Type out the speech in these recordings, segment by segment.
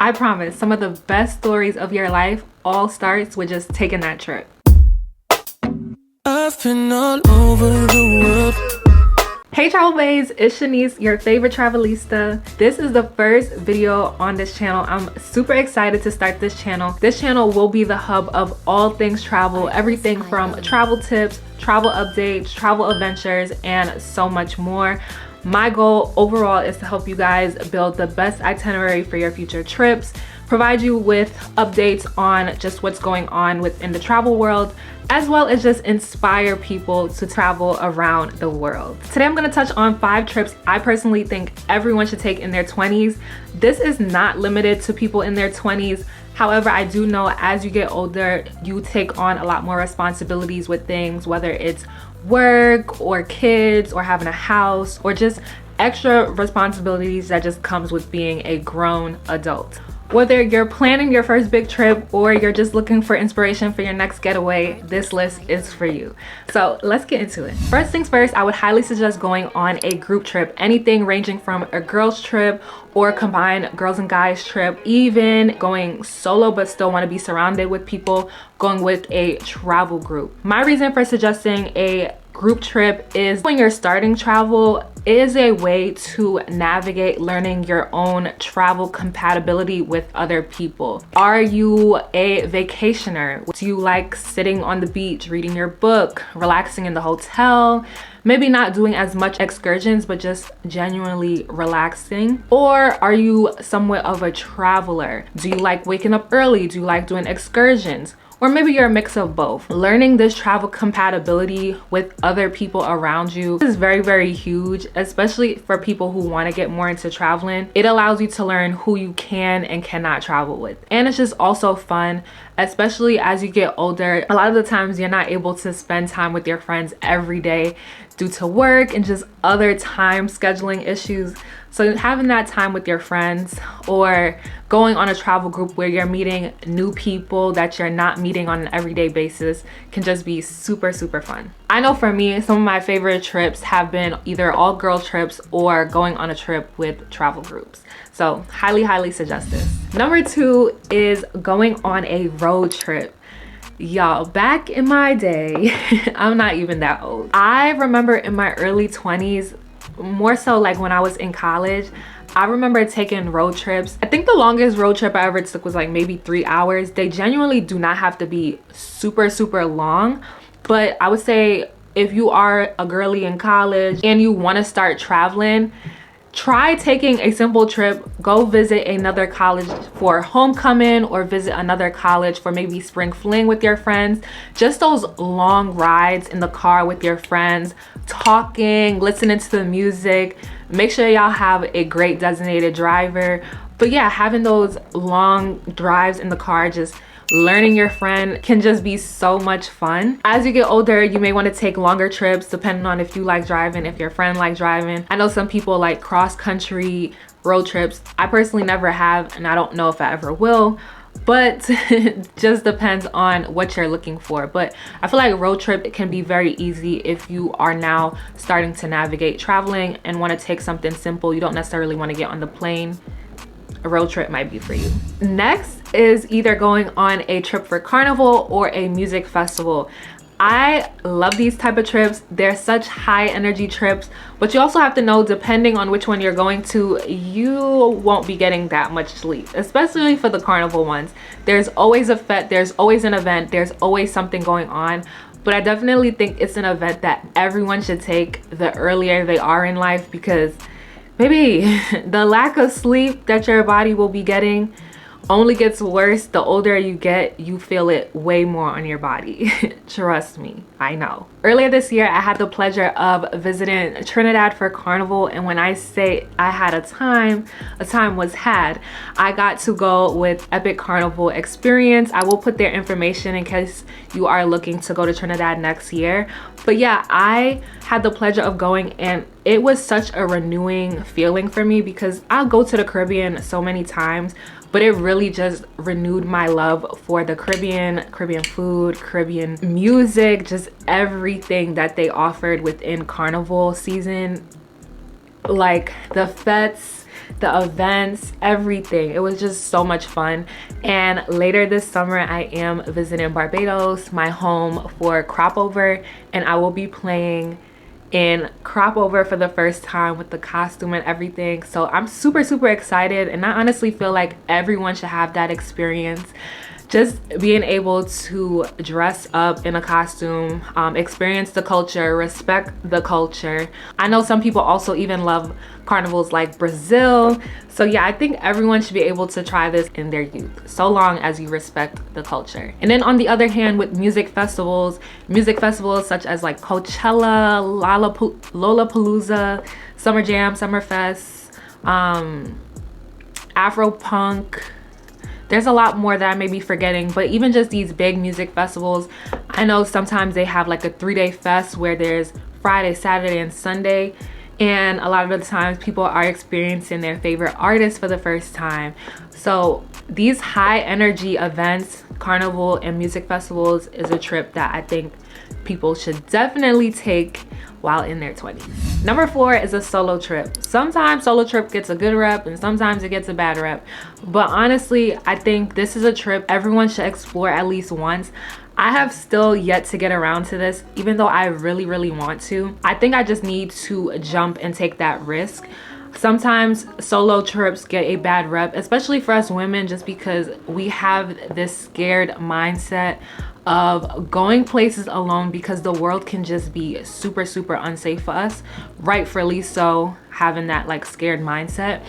I promise, some of the best stories of your life all starts with just taking that trip. I've been all over the world. Hey Travel Baes, it's Shanice, your favorite travelista. This is the first video on this channel. I'm super excited to start this channel. This channel will be the hub of all things travel, everything from travel tips, travel updates, travel adventures, and so much more. My goal overall is to help you guys build the best itinerary for your future trips, provide you with updates on just what's going on within the travel world, as well as just inspire people to travel around the world. Today I'm gonna touch on 5 trips I personally think everyone should take in their 20s. This is not limited to people in their 20s. However, I do know as you get older, you take on a lot more responsibilities with things, whether it's work or kids or having a house or just extra responsibilities that just comes with being a grown adult. Whether you're planning your first big trip or you're just looking for inspiration for your next getaway, this list is for you. So let's get into it. First things first, I would highly suggest going on a group trip, anything ranging from a girls trip or combined girls and guys trip, even going solo but still want to be surrounded with people, going with a travel group. My reason for suggesting a group trip is when you're starting travel is a way to navigate learning your own travel compatibility with other people. Are you a vacationer? Do you like sitting on the beach, reading your book, relaxing in the hotel? Maybe not doing as much excursions, but just genuinely relaxing? Or are you somewhat of a traveler? Do you like waking up early? Do you like doing excursions? Or maybe you're a mix of both. Learning this travel compatibility with other people around you is very, very huge, especially for people who want to get more into traveling. It allows you to learn who you can and cannot travel with. And it's just also fun, especially as you get older. A lot of the times you're not able to spend time with your friends every day due to work and just other time scheduling issues. So having that time with your friends or going on a travel group where you're meeting new people that you're not meeting on an everyday basis can just be super, super fun. I know for me, some of my favorite trips have been either all girl trips or going on a trip with travel groups. So highly, highly suggest this. Number 2 is going on a road trip. Y'all, back in my day, I'm not even that old. I remember in my early 20s, more so like when I was in college, I remember taking road trips. I think the longest road trip I ever took was like maybe 3 hours. They genuinely do not have to be super, super long, but I would say if you are a girly in college and you want to start traveling, try taking a simple trip. Go visit another college for homecoming or visit another college for maybe spring fling with your friends. Just those long rides in the car with your friends, talking, listening to the music. Make sure y'all have a great designated driver. But yeah, having those long drives in the car, just learning your friend can just be so much fun. As you get older, you may want to take longer trips depending on if you like driving, if your friend likes driving. I know some people like cross-country road trips. I personally never have, and I don't know if I ever will, but it just depends on what you're looking for. But I feel like a road trip can be very easy if you are now starting to navigate traveling and want to take something simple. You don't necessarily want to get on the plane. A road trip might be for you. Next is either going on a trip for carnival or a music festival. I love these type of trips. They're such high energy trips, but you also have to know, depending on which one you're going to, you won't be getting that much sleep, especially for the carnival ones. There's always a fete, there's always an event, there's always something going on. But I definitely think it's an event that everyone should take the earlier they are in life, because baby, the lack of sleep that your body will be getting only gets worse. The older you get, you feel it way more on your body. Trust me, I know. Earlier this year, I had the pleasure of visiting Trinidad for Carnival, and when I say I had a time was had. I got to go with Epic Carnival Experience. I will put their information in case you are looking to go to Trinidad next year. But yeah, I had the pleasure of going, and it was such a renewing feeling for me because I'll go to the Caribbean so many times, but it really just renewed my love for the Caribbean food, Caribbean music, just everything that they offered within carnival season. Like the fetes, the events, everything. It was just so much fun. And later this summer, I am visiting Barbados, my home, for crop over, and I will be playing in crop over for the first time with the costume and everything. So I'm super excited, and I honestly feel like everyone should have that experience. Just being able to dress up in a costume, experience the culture, respect the culture. I know some people also even love carnivals like Brazil. So yeah, I think everyone should be able to try this in their youth, so long as you respect the culture. And then on the other hand, with music festivals such as like Coachella, Lollapalooza, Summer Jam, Summerfest, Afropunk, there's a lot more that I may be forgetting, but even just these big music festivals, I know sometimes they have like a 3-day fest where there's Friday, Saturday, and Sunday. And a lot of the times people are experiencing their favorite artists for the first time. So these high energy events, carnival and music festivals, is a trip that I think people should definitely take while in their 20s. Number 4 is a solo trip. Sometimes solo trip gets a good rep and sometimes it gets a bad rep. But honestly, I think this is a trip everyone should explore at least once. I have still yet to get around to this, even though I really want to. I think I just need to jump and take that risk. Sometimes solo trips get a bad rep, especially for us women, just because we have this scared mindset of going places alone because the world can just be super unsafe for us. Rightfully so, having that like scared mindset.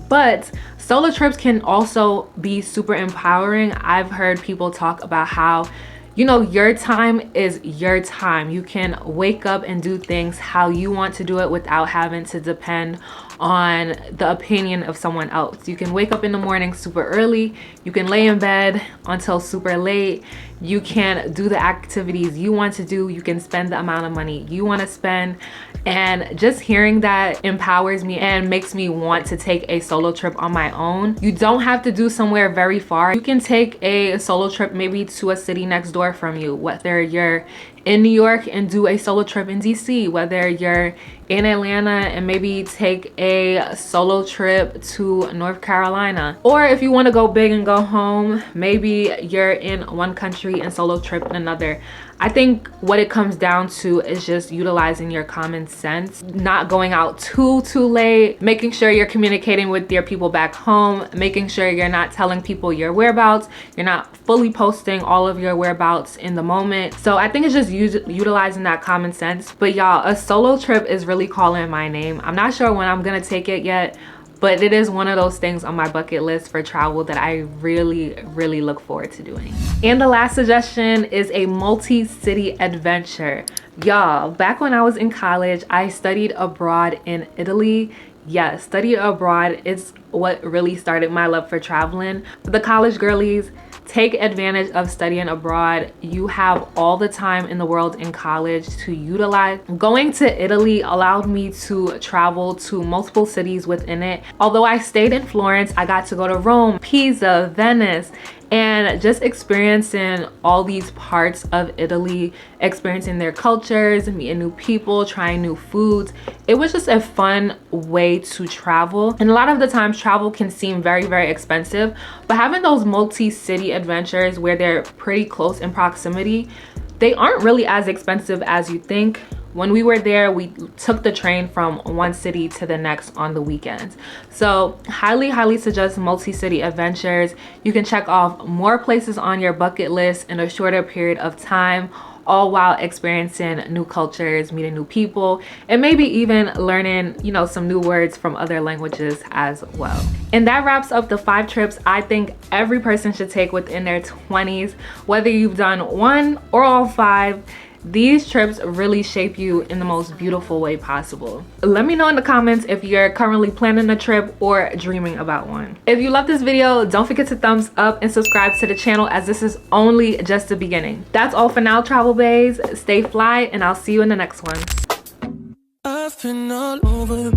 But solo trips can also be super empowering. I've heard people talk about how, you know, your time is your time. You can wake up and do things how you want to do it without having to depend on the opinion of someone else. You can wake up in the morning super early. You can lay in bed until super late. You can do the activities you want to do. You can spend the amount of money you want to spend. And just hearing that empowers me and makes me want to take a solo trip on my own. You don't have to do somewhere very far. You can take a solo trip maybe to a city next door from you, whether you're in New York and do a solo trip in DC, whether you're in Atlanta and maybe take a solo trip to North Carolina. Or if you want to go big and go home, maybe you're in one country and solo trip in another. I think what it comes down to is just utilizing your common sense, not going out too late, making sure you're communicating with your people back home, making sure you're not telling people your whereabouts, you're not fully posting all of your whereabouts in the moment. So I think it's just utilizing that common sense. But y'all, a solo trip is really calling my name. I'm not sure when I'm gonna take it yet, but it is one of those things on my bucket list for travel that I really look forward to doing. And the last suggestion is a multi-city adventure. Y'all, back when I was in college, I studied abroad in Italy. Yes, study abroad is what really started my love for traveling. For the college girlies, take advantage of studying abroad. You have all the time in the world in college to utilize. Going to Italy allowed me to travel to multiple cities within it. Although I stayed in Florence, I got to go to Rome, Pisa, Venice, and just experiencing all these parts of Italy, experiencing their cultures, meeting new people, trying new foods. It was just a fun way to travel. And a lot of the times travel can seem very expensive, but having those multi-city adventures where they're pretty close in proximity, they aren't really as expensive as you think. When we were there, we took the train from one city to the next on the weekends. So highly suggest multi-city adventures. You can check off more places on your bucket list in a shorter period of time, all while experiencing new cultures, meeting new people, and maybe even learning, you know, some new words from other languages as well. And that wraps up the 5 trips I think every person should take within their 20s. Whether you've done one or all 5, these trips really shape you in the most beautiful way possible. Let me know in the comments if you're currently planning a trip or dreaming about one. If you love this video, don't forget to thumbs up and subscribe to the channel, as this is only just the beginning. That's all for now, Travel Baes. Stay fly, and I'll see you in the next one. I've been all over